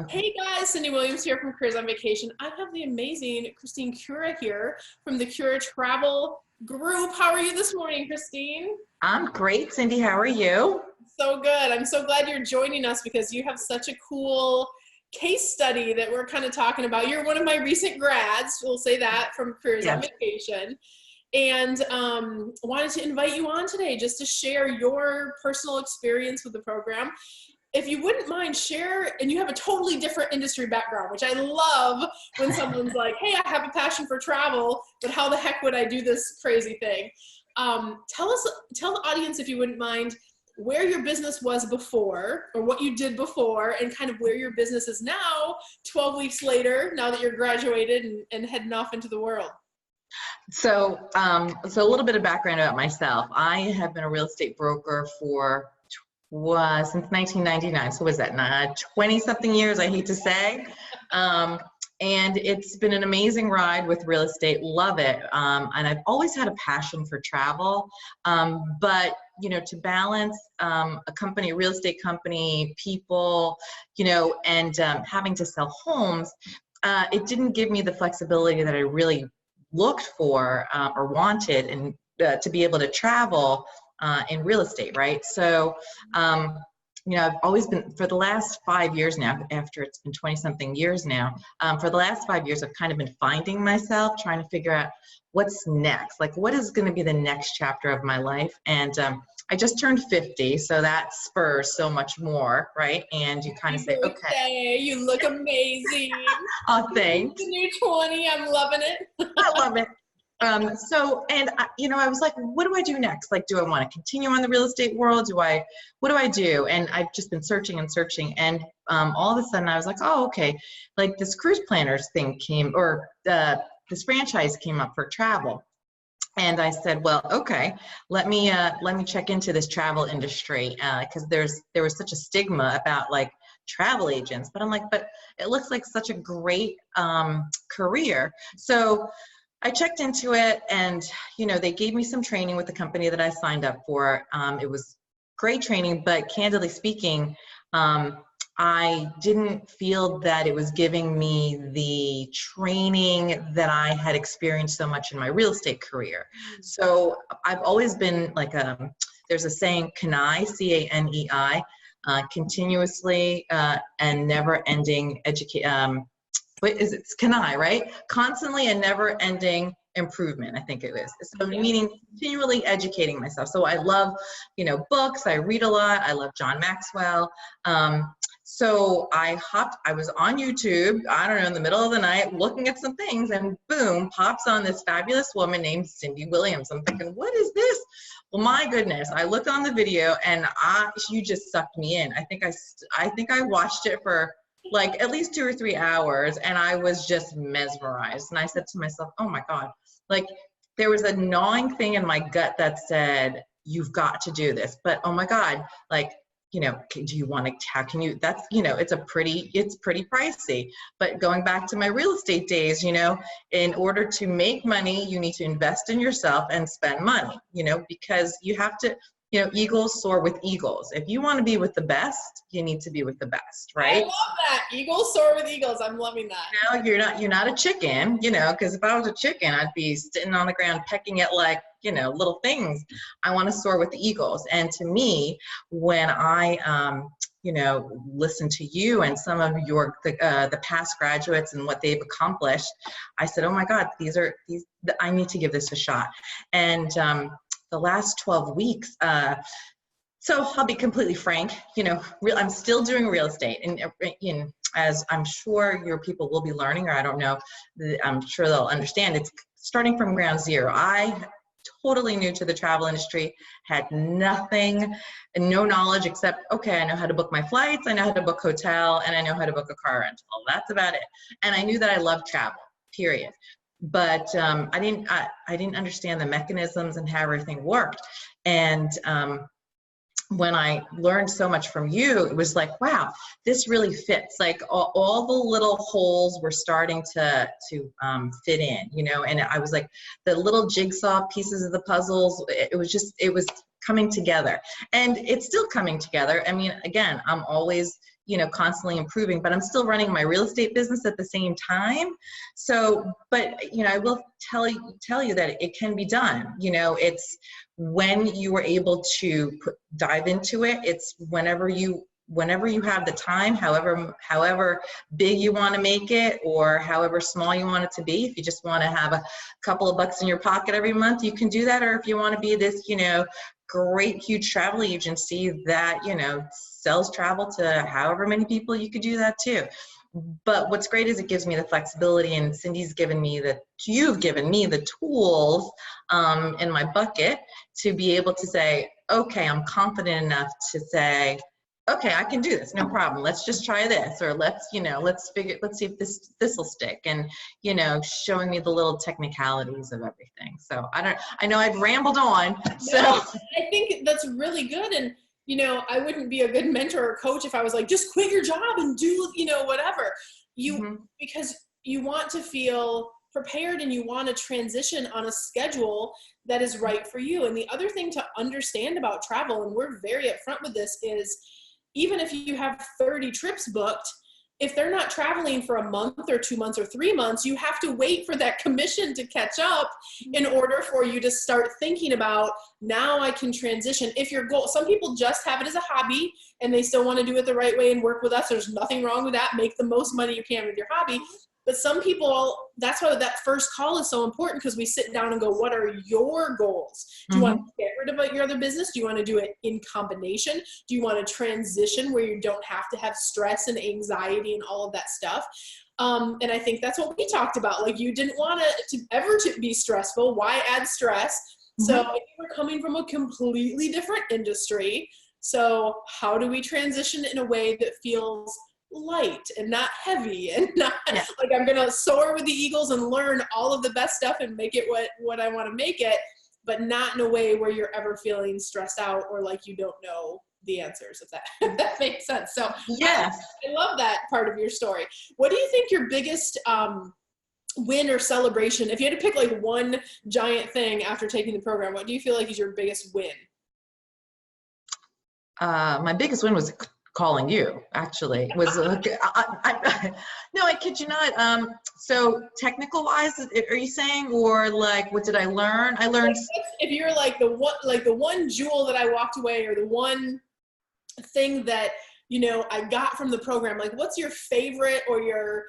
Okay. Hey guys, Cindy Williams here from Careers on Vacation. I have the amazing Christine Cura here from the Cura Travel Group. How are you this morning, Christine? I'm great, Cyndi. How are you? So good. I'm so glad you're joining us because you have such a cool case study that we're kind of talking about. You're one of my recent grads, we'll say that, from Careers on Yes. Vacation. And wanted to invite you on today just to share your personal experience with the program. If you wouldn't mind, share, and you have a totally different industry background, which I love when someone's like, hey, I have a passion for travel, but how the heck would I do this crazy thing? Tell the audience, if you wouldn't mind, where your business was before, or what you did before, and kind of where your business is now, 12 weeks later, now that you're graduated and heading off into the world. So a little bit of background about myself. I have been a real estate broker since 1999. So what is that, 20 something years, I hate to say. And it's been an amazing ride with real estate, love it. And I've always had a passion for travel, but to balance a real estate company, people, and having to sell homes, it didn't give me the flexibility that I really looked for or wanted, and to be able to travel in real estate, right? So, I've always been, for the last 5 years now, after it's been 20 something years now, for the last 5 years, I've kind of been finding myself, trying to figure out what's next, like what is going to be the next chapter of my life. And I just turned 50, so that spurs so much more, right? And you kind of say, okay. You look amazing. Oh, thanks. The new 20, I'm loving it. I love it. I was like, what do I do next? Like, do I want to continue on the real estate world? What do I do? And I've just been searching and searching. And all of a sudden I was like, oh, okay. Like this cruise planners thing came, or this franchise came up for travel. And I said, well, okay, let me check into this travel industry, because there was such a stigma about like travel agents, but I'm like, but it looks like such a great career. So I checked into it, and they gave me some training with the company that I signed up for. It was great training, but candidly speaking, I didn't feel that it was giving me the training that I had experienced so much in my real estate career. So I've always been like there's a saying, CANI, C-A-N-E-I, continuously and never-ending it's CANI, right? Constantly and never-ending improvement, I think it is. So meaning continually educating myself. So I love, books. I read a lot. I love John Maxwell. So I was on YouTube, I don't know, in the middle of the night looking at some things, and boom, pops on this fabulous woman named Cyndi Williams. I'm thinking, what is this? Well, my goodness, I looked on the video and you just sucked me in. I think I watched it for like at least 2 or 3 hours, and I was just mesmerized. And I said to myself, oh my God, like there was a gnawing thing in my gut that said, you've got to do this. But oh my God, like, do you want to, how can you, that's, it's pretty pricey. But going back to my real estate days, in order to make money, you need to invest in yourself and spend money, because you have to, eagles soar with eagles. If you want to be with the best, you need to be with the best, right? I love that. Eagles soar with eagles. I'm loving that. You're not a chicken, because if I was a chicken, I'd be sitting on the ground pecking at like, little things. I want to soar with the eagles. And to me, when I, listen to you and some of the past graduates and what they've accomplished, I said, oh my God, I need to give this a shot. And, the last 12 weeks, so I'll be completely frank, I'm still doing real estate, and as I'm sure your people will be learning, or I don't know, I'm sure they'll understand, it's starting from ground zero. I totally new to the travel industry, had nothing, no knowledge except, okay, I know how to book my flights, I know how to book hotel, and I know how to book a car rental. That's about it. And I knew that I loved travel, period. But I didn't understand the mechanisms and how everything worked. And when I learned so much from you, it was like, wow, this really fits. Like all the little holes were starting to fit in, and I was like, the little jigsaw pieces of the puzzles, it was coming together, and it's still coming together. I mean, again, I'm always, constantly improving, but I'm still running my real estate business at the same time. So, but, I will tell you that it can be done. It's when you are able to dive into it. It's whenever you have the time, however big you want to make it, or however small you want it to be. If you just want to have a couple of bucks in your pocket every month, you can do that. Or if you want to be this, great, huge travel agency that, sells travel to however many people, you could do that too. But what's great is it gives me the flexibility, and you've given me the tools in my bucket to be able to say, okay, I'm confident enough to say, okay, I can do this, no problem. Let's just try this, or let's see if this will stick, and showing me the little technicalities of everything. So I know I've rambled on. So no, I think that's really good, and I wouldn't be a good mentor or coach if I was like, just quit your job and do whatever. Because you want to feel prepared and you want to transition on a schedule that is right for you. And the other thing to understand about travel, and we're very upfront with this, is even if you have 30 trips booked, if they're not traveling for a month or 2 months or 3 months, you have to wait for that commission to catch up in order for you to start thinking about, now I can transition. If your goal, some people just have it as a hobby and they still want to do it the right way and work with us. There's nothing wrong with that. Make the most money you can with your hobby. But some people, that's why that first call is so important, because we sit down and go, what are your goals? Do you want to get rid of your other business? Do you want to do it in combination? Do you want to transition where you don't have to have stress and anxiety and all of that stuff? And I think that's what we talked about. Like, you didn't want to be stressful. Why add stress? So if you were coming from a completely different industry, so how do we transition in a way that feels light and not heavy, and not like I'm gonna soar with the eagles and learn all of the best stuff and make it what I want to make it, but not in a way where you're ever feeling stressed out or like you don't know the answers, if that makes sense. So yes, I love that part of your story. What do you think your biggest win or celebration, if you had to pick like one giant thing after taking the program, what do you feel like is your biggest win? My biggest win was calling you, actually. Was no, I kid you not. So technical wise, are you saying, or like what did I learn? I learned, if you're like the one jewel that I walked away, or the one thing that I got from the program, like what's your favorite, or your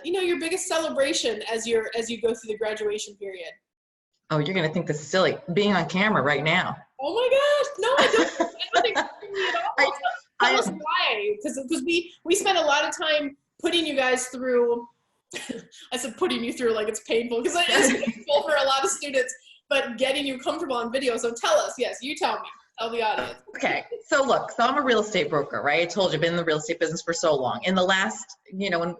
your biggest celebration as you go through the graduation period? Oh, you're gonna think this is silly, being on camera right now. Oh my gosh, no, I don't think it's silly at all. Tell us why, because we spent a lot of time putting you guys through. I said putting you through like it's painful, because it is painful for a lot of students, but getting you comfortable on video. So tell us, yes, you tell me, tell the audience. Okay, so look, I'm a real estate broker, right? I told you, I've been in the real estate business for so long. In the last, when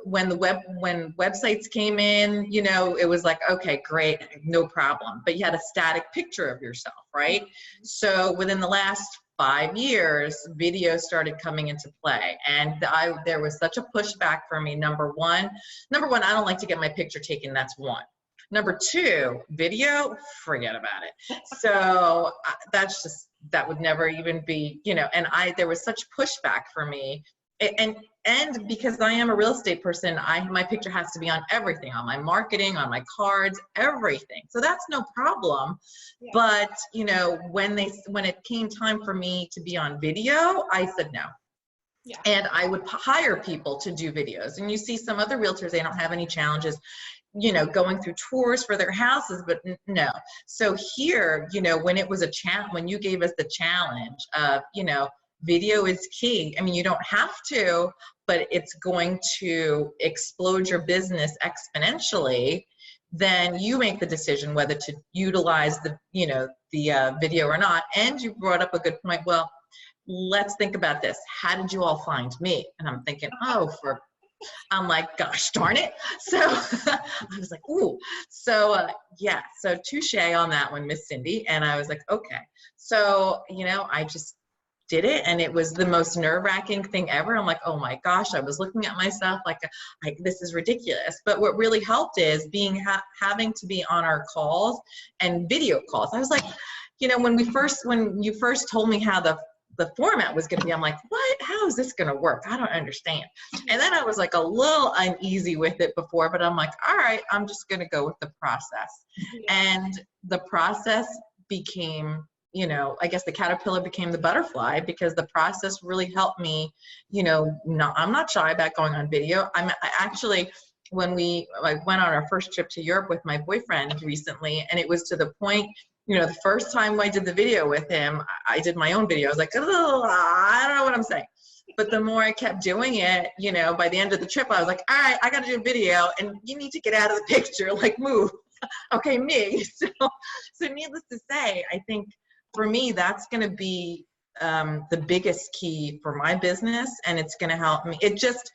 websites came in, it was like, okay, great, no problem. But you had a static picture of yourself, right? So within the last 5 years, video started coming into play, and there was such a pushback for me. Number one, I don't like to get my picture taken. That's one. Number two, video, forget about it. So that would never even be, and there was such pushback for me. And because I am a real estate person, my picture has to be on everything, on my marketing, on my cards, everything. So that's no problem. Yeah. But, when it came time for me to be on video, I said no. Yeah. And I would hire people to do videos. And you see some other realtors, they don't have any challenges, going through tours for their houses, but no. So here, when it was when you gave us the challenge of, video is key. I mean, you don't have to, but it's going to explode your business exponentially. Then you make the decision whether to utilize the video or not. And you brought up a good point. Well, let's think about this. How did you all find me? And I'm thinking, I'm like, gosh darn it. So I was like, ooh. So so touche on that one, Miss Cyndi. And I was like, okay. So, I just did it, and it was the most nerve-wracking thing ever. I'm like, oh my gosh, I was looking at myself like this is ridiculous. But what really helped is having to be on our calls and video calls. I was like, when you first told me how the the format was going to be. I'm like, what? How is this going to work? I don't understand. And then I was like a little uneasy with it before, but I'm like, all right, I'm just going to go with the process. And the process became, you know, I guess the caterpillar became the butterfly, because the process really helped me, you know, I'm not shy about going on video. I actually, when I went on our first trip to Europe with my boyfriend recently, and it was to the point, you know, the first time I did the video with him, I did my own video. I was like, oh, I don't know what I'm saying. But the more I kept doing it, you know, by the end of the trip, I was like, all right, I got to do a video, and you need to get out of the picture, like move. Okay, me. So needless to say, I think for me, that's going to be the biggest key for my business, and it's going to help me. It just,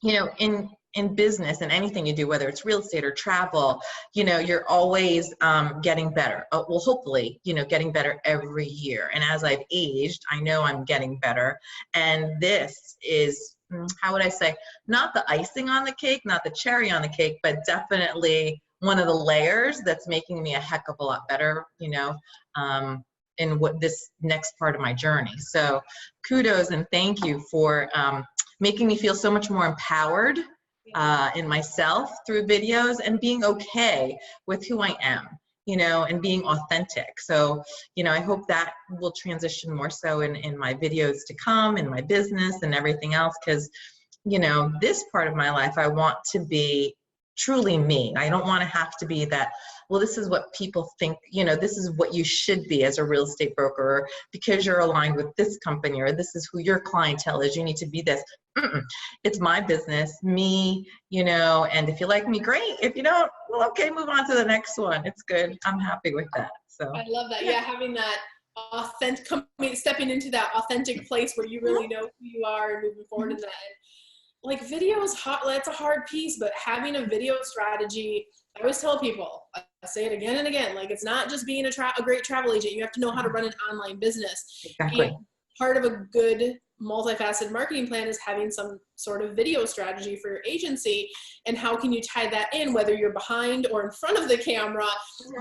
you know, in business and anything you do, whether it's real estate or travel, you know, you're always getting better. Well, hopefully, you know, getting better every year. And as I've aged, I know I'm getting better. And this is, how would I say, not the icing on the cake, not the cherry on the cake, but definitely one of the layers that's making me a heck of a lot better, you know, in what this next part of my journey. So kudos and thank you for making me feel so much more empowered in myself through videos, and being okay with who I am, you know, and being authentic. So, you know, I hope that will transition more so in my videos to come, in my business and everything else, because, you know, this part of my life, I want to be truly me. I don't want to have to be that, well, this is what people think, you know, this is what you should be as a real estate broker, because you're aligned with this company, or this is who your clientele is, you need to be this. It's my business, me, you know, and if you like me, great. If you don't, well, okay, move on to the next one. It's good. I'm happy with that. So I love that. Yeah, having that authentic, stepping into that authentic place where you really know who you are and moving forward in that. Like video is hot, that's a hard piece, but having a video strategy, I always tell people, I say it again and again, like it's not just being a great travel agent. You have to know how to run an online business. Exactly. And part of a good multifaceted marketing plan is having some sort of video strategy for your agency, and how can you tie that in, whether you're behind or in front of the camera,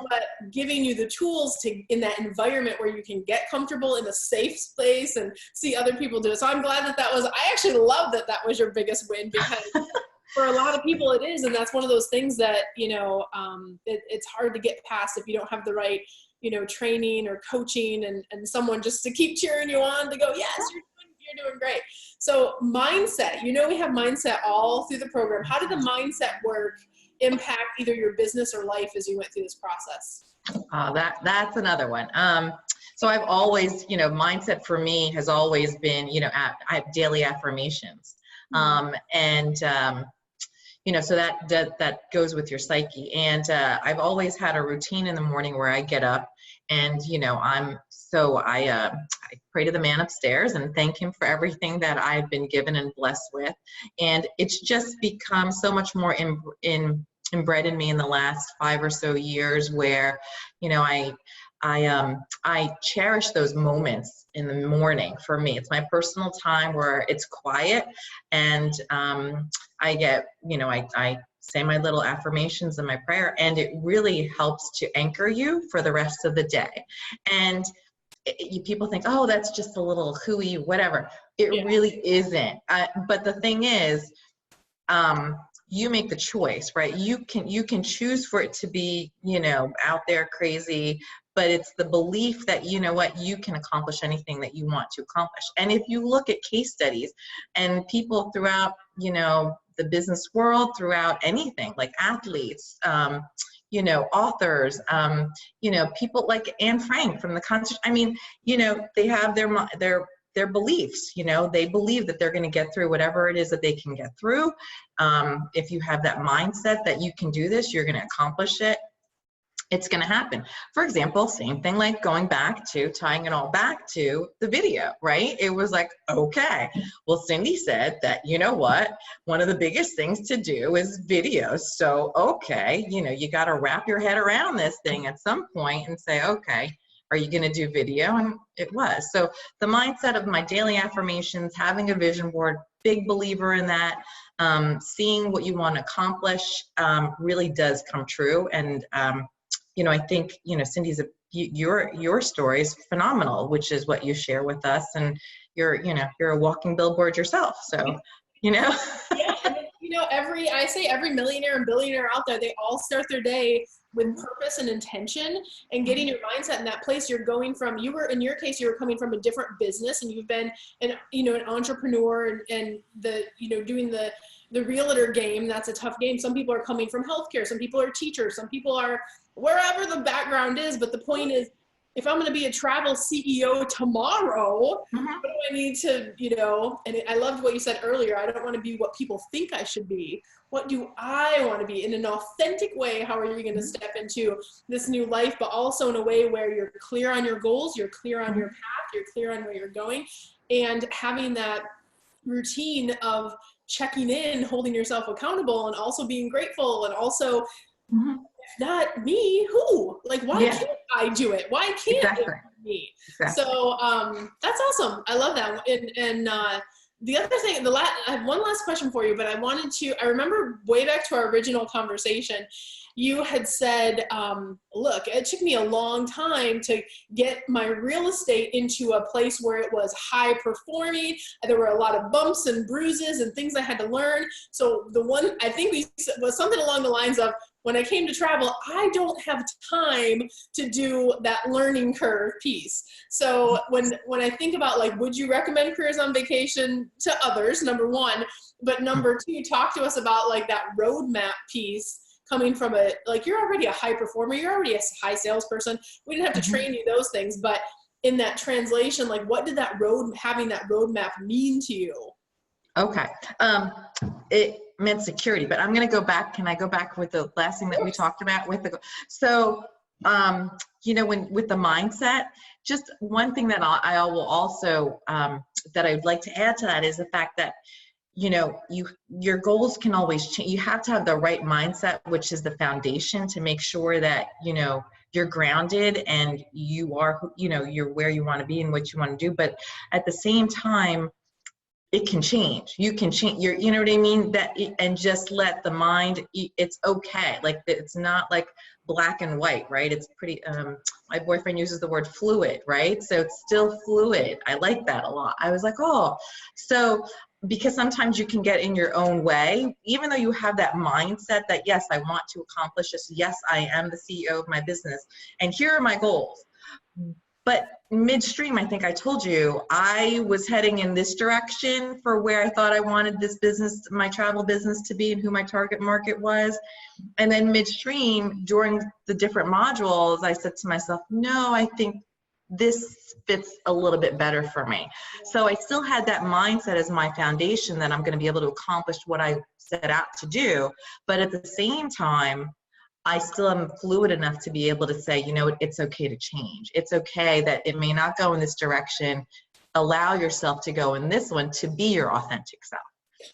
but giving you the tools to, in that environment where you can get comfortable in a safe space and see other people do it. So I'm glad that was, I actually love that was your biggest win, because for a lot of people it is, and that's one of those things that, you know, it's hard to get past if you don't have the right, you know, training or coaching and someone just to keep cheering you on to go, yes, you're doing great. So mindset, you know, we have mindset all through the program. How did the mindset work impact either your business or life as you went through this process? That's another one. So I've always, you know, mindset for me has always been, you know, I have daily affirmations. You know, so that goes with your psyche. And I've always had a routine in the morning where I get up, and, you know, I pray to the man upstairs and thank him for everything that I've been given and blessed with. And it's just become so much more inbred in me in the last 5 or so years, where, you know, I cherish those moments in the morning. For me, it's my personal time where it's quiet, and I get, you know, I say my little affirmations and my prayer, and it really helps to anchor you for the rest of the day. And people think, oh, that's just a little hooey, whatever. It really isn't. But the thing is, you make the choice, right? You can choose for it to be, you know, out there crazy, but it's the belief that, you know what, you can accomplish anything that you want to accomplish. And if you look at case studies and people throughout, you know, the business world, throughout anything, like athletes, you know, authors, you know, people like Anne Frank from the concert. I mean, you know, they have their beliefs, you know, they believe that they're going to get through whatever it is that they can get through. If you have that mindset that you can do this, you're going to accomplish it, it's going to happen. For example, same thing, like going back to tying it all back to the video, right? It was like, okay, well, Cyndi said that, you know what, one of the biggest things to do is videos. So, okay, you know, you got to wrap your head around this thing at some point and say, okay, are you going to do video? And it was. So the mindset of my daily affirmations, having a vision board, big believer in that, seeing what you want to accomplish really does come true. And, you know, I think, you know, Cyndi's a your story is phenomenal, which is what you share with us. And you're a walking billboard yourself. So, Yeah. And I say every millionaire and billionaire out there, they all start their day with purpose and intention, and getting your mindset in that place. You're going from, in your case, you were coming from a different business, and you've been an entrepreneur and doing the realtor game. That's a tough game. Some people are coming from healthcare. Some people are teachers. Some people are wherever the background is. But the point is, if I'm going to be a travel CEO tomorrow, what do I need to, and I loved what you said earlier. I don't want to be what people think I should be. What do I want to be in an authentic way? How are you going to step into this new life, but also in a way where you're clear on your goals, you're clear on your path, you're clear on where you're going, and having that routine of checking in, holding yourself accountable, and also being grateful, and also, if not me, who? Like, why can't I do it? Why can't it be me? Exactly. So that's awesome. I love that. And the other thing, I have one last question for you, but I remember way back to our original conversation, you had said, look, it took me a long time to get my real estate into a place where it was high performing. There were a lot of bumps and bruises and things I had to learn. So the one, I think was something along the lines of, when I came to travel, I don't have time to do that learning curve piece. So when I think about, like, would you recommend Careers on Vacation to others, number one, but number two, talk to us about like that roadmap piece, coming from you're already a high performer, you're already a high salesperson. We didn't have to train you those things, but in that translation, like, what did having that roadmap mean to you? Okay. It meant security, but I'm going to go back. Can I go back with the last thing that we talked about with so, with the mindset, just one thing that I will also, that I'd like to add to that is the fact that, your goals can always change. You have to have the right mindset, which is the foundation to make sure that, you're grounded and you are, you're where you want to be and what you want to do. But at the same time, it can change. You can change you know what I mean? And just let the mind, it's okay. Like, it's not like black and white, right? It's pretty, my boyfriend uses the word fluid, right? So it's still fluid. I like that a lot. I was like, so, because sometimes you can get in your own way, even though you have that mindset that, yes, I want to accomplish this. Yes, I am the CEO of my business, and here are my goals. But midstream, I think I told you, I was heading in this direction for where I thought I wanted this business, my travel business, to be, and who my target market was. And then midstream, during the different modules, I said to myself, no, I think this fits a little bit better for me. So I still had that mindset as my foundation that I'm going to be able to accomplish what I set out to do. But at the same time, I still am fluid enough to be able to say, it's okay to change. It's okay that it may not go in this direction. Allow yourself to go in this one, to be your authentic self.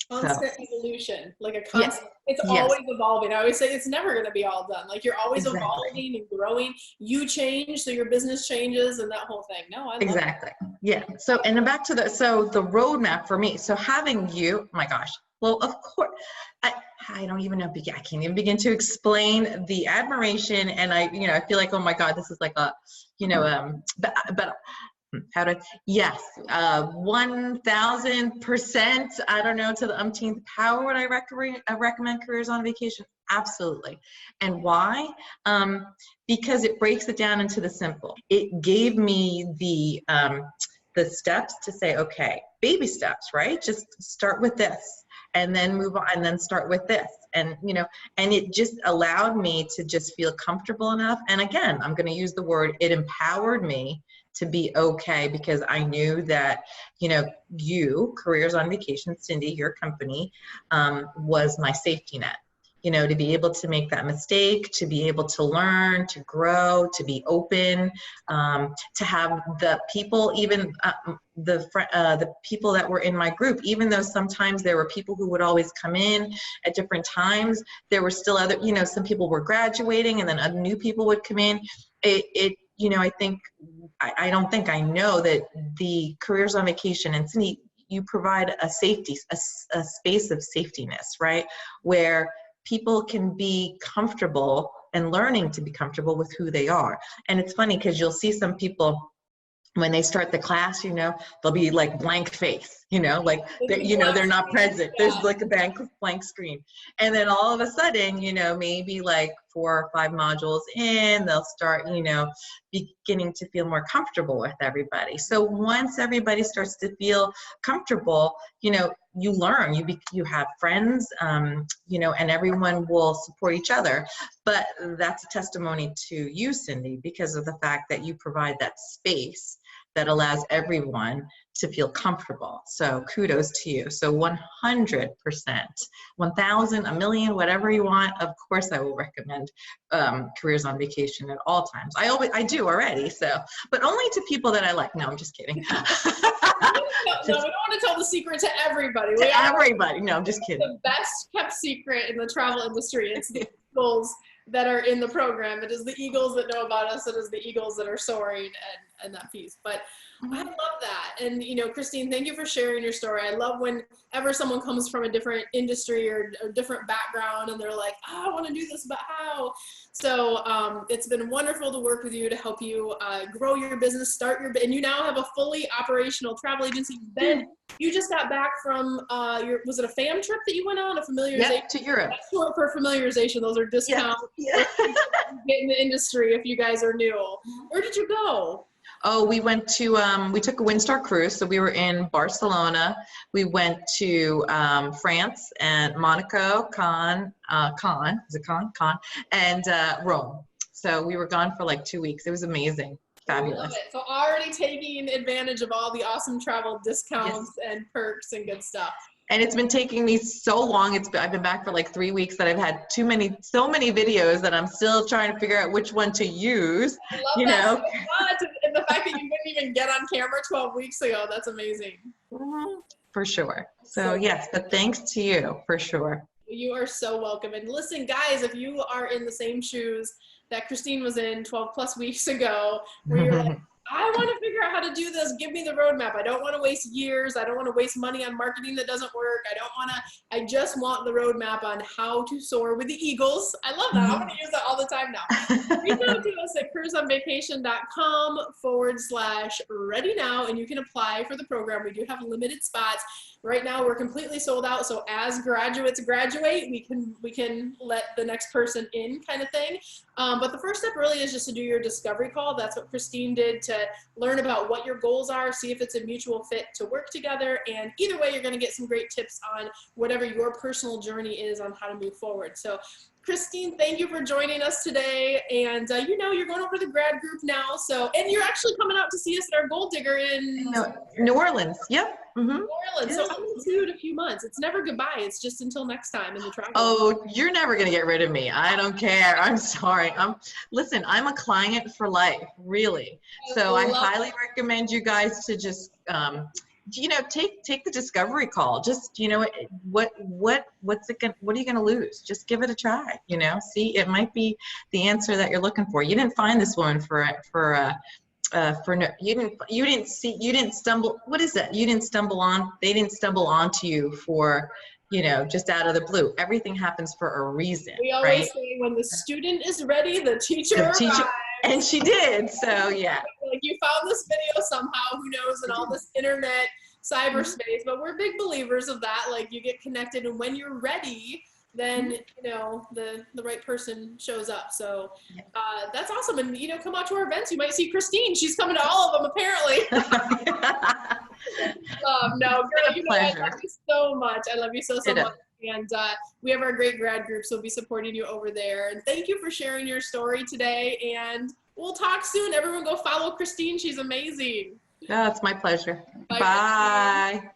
Constant evolution, like a constant, it's always evolving. I always say it's never going to be all done. Like, you're always evolving and growing. You change, so your business changes, and that whole thing. No, I love it. Yeah. So, and then back to the roadmap for me. So having you, my gosh, well, of course, I don't even know, I can't even begin to explain the admiration. And I feel like, oh my God, this is like a, but how to, yes, 1000%, I don't know, to the umpteenth power would I recommend Careers on Vacation? Absolutely. And why? Because it breaks it down into the simple. It gave me the steps to say, okay, baby steps, right? Just start with this, and then move on, and then start with this. And, and it just allowed me to just feel comfortable enough. And again, I'm going to use the word, it empowered me to be okay, because I knew that, Careers on Vacation, Cyndi, your company, was my safety net. To be able to make that mistake, to be able to learn, to grow, to be open, to have the people, even the people that were in my group, even though sometimes there were people who would always come in at different times, there were still other, some people were graduating, and then other new people would come in. I don't think I know that the Careers on Vacation, and Cyndi, you provide a space of safetyness, right? Where people can be comfortable and learning to be comfortable with who they are. And it's funny because you'll see some people when they start the class, you know, they'll be like blank face, you know, like they're not present. There's like a blank screen. And then all of a sudden, you know, maybe like 4 or 5 modules in, they'll start, you know, beginning to feel more comfortable with everybody. So once everybody starts to feel comfortable, you know, you learn, you have friends, you know, and everyone will support each other. But that's a testimony to you, Cyndi, because of the fact that you provide that space that allows everyone to feel comfortable. So kudos to you. So 100%, 1,000, a million, whatever you want. Of course, I will recommend Careers on Vacation at all times. I do already. So, but only to people that I like. No, I'm just kidding. No, we don't want to tell the secret to everybody. Everybody. No, I'm just kidding. The best kept secret in the travel industry. It's the Eagles that are in the program. It is the Eagles that know about us. It is the Eagles that are soaring and that piece. But I love that. And, you know, Christine, thank you for sharing your story. I love whenever someone comes from a different industry or different background and they're like, oh, I want to do this, but how? So it's been wonderful to work with you to help you grow your business, and you now have a fully operational travel agency. Then you just got back from was it a FAM trip that you went on, a familiarization? Yep, to Europe. That's short for familiarization. Those are discounts. Yeah. Get in the industry if you guys are new. Where did you go? Oh, we went to, we took a Windstar cruise. So we were in Barcelona. We went to France and Monaco, Cannes, and Rome. So we were gone for like 2 weeks. It was amazing. Fabulous. So already taking advantage of all the awesome travel discounts and perks and good stuff. And it's been taking me so long. I've been back for like 3 weeks that I've had so many videos that I'm still trying to figure out which one to use. I love you that know? so much. And the fact that you couldn't even get on camera 12 weeks ago, that's amazing. For sure. So yes, but thanks to you, for sure. You are so welcome. And listen, guys, if you are in the same shoes that Christine was in 12 plus weeks ago, where you're like, I want to figure out how to do this. Give me the roadmap. I don't want to waste years. I don't want to waste money on marketing that doesn't work. I just want the roadmap on how to soar with the Eagles. I love that. I'm going to use that all the time now. Reach out to us at careersonvacation.com/ready now, and you can apply for the program. We do have limited spots. Right now, we're completely sold out. So as graduates graduate, we can let the next person in, kind of thing. But the first step really is just to do your discovery call. That's what Christine did, to learn about what your goals are, see if it's a mutual fit to work together. And either way, you're going to get some great tips on whatever your personal journey is on how to move forward. So Christine, thank you for joining us today. And you know, you're going over to the grad group now. So, and you're actually coming out to see us at our Gold Digger in New Orleans. Yep. New Orleans. Yeah. So only in a few months. It's never goodbye. It's just until next time in the travel. Oh, you're never going to get rid of me. I don't care. I'm sorry. Listen, I'm a client for life, really. So I highly recommend you guys to just, you know, take the discovery call. Just, you know, what are you going to lose? Just give it a try, you know, see, it might be the answer that you're looking for. You didn't find this woman you didn't stumble. What is that? You didn't stumble on, they didn't stumble onto you for, you know, just out of the blue. Everything happens for a reason. We always say when the student is ready, the teacher arrives. And she did. So yeah. Like, you found this video somehow, who knows, in all this internet cyberspace, but we're big believers of that. Like, you get connected, and when you're ready, then, you know, the right person shows up. So that's awesome. And, you know, come out to our events. You might see Christine. She's coming to all of them, apparently. No, girl, you know, I love you so much. I love you so much. And we have our great grad group, so we'll be supporting you over there. And thank you for sharing your story today. And we'll talk soon. Everyone go follow Christine. She's amazing. Yeah, it's my pleasure. Bye. Bye.